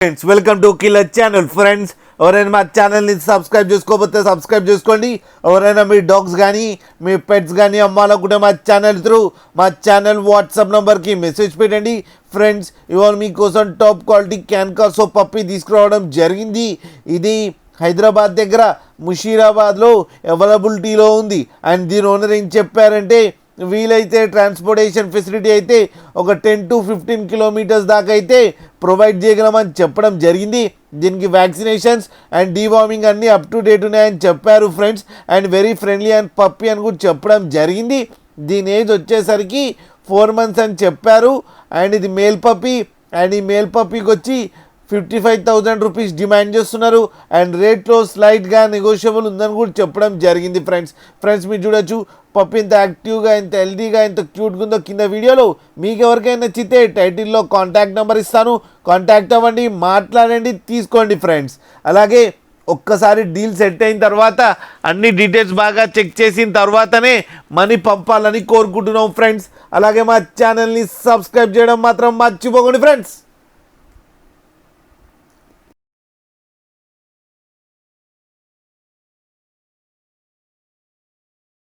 Friends welcome to killer channel. Friends ఎవరైనా మా ఛానల్ని సబ్స్క్రైబ్ చేసుకోకపోతే సబ్స్క్రైబ్ చేసుకోండి. ఎవరైనా మీ డాగ్స్ కానీ మీ పెట్స్ కానీ అమ్మాలనుకుంటే మా ఛానల్ త్రూ మా ఛానల్ వాట్సాప్ నెంబర్కి మెసేజ్ పెట్టండి. ఫ్రెండ్స్ ఇవాళ మీకోసం టాప్ క్వాలిటీ క్యాన్కాసో పప్పి తీసుకురావడం జరిగింది. ఇది హైదరాబాద్ దగ్గర ముషీరాబాద్లో అవైలబిలిటీలో ఉంది. అండ్ దీని ఓనర్ ఏం చెప్పారంటే వీలైతే ట్రాన్స్పోర్టేషన్ ఫెసిలిటీ అయితే ఒక 10 to 15 కిలోమీటర్స్ దాకా అయితే ప్రొవైడ్ చేయగలమని చెప్పడం జరిగింది. దీనికి వ్యాక్సినేషన్స్ అండ్ డీవార్మింగ్ అన్నీ అప్ టు డేట్ ఉన్నాయని చెప్పారు friends. And very friendly and puppy అని కూడా చెప్పడం జరిగింది. దీని ఏజ్ వచ్చేసరికి 4 months అని చెప్పారు. అండ్ ఇది మేల్ పప్పి. అండ్ ఈ మేల్ పప్పీకి వచ్చి 55,000 రూపీస్ డిమాండ్ చేస్తున్నారు. అండ్ రేట్లో స్లైట్గా నెగోషియబుల్ ఉందని కూడా చెప్పడం జరిగింది. ఫ్రెండ్స్ మీరు చూడొచ్చు పప్పి ఎంత యాక్టివ్గా ఎంత హెల్తీగా ఎంత క్యూట్గా ఉందో కింద వీడియోలో. మీకు ఎవరికైనా నచ్చితే టైటిల్లో కాంటాక్ట్ నెంబర్ ఇస్తాను, కాంటాక్ట్ అవ్వండి, మాట్లాడండి, తీసుకోండి ఫ్రెండ్స్. అలాగే ఒక్కసారి డీల్ సెట్ అయిన తర్వాత అన్ని డీటెయిల్స్ బాగా చెక్ చేసిన తర్వాతనే మనీ పంపాలని కోరుకుంటున్నాం ఫ్రెండ్స్. అలాగే మా ఛానల్ని సబ్స్క్రైబ్ చేయడం మాత్రం మర్చిపోకండి ఫ్రెండ్స్.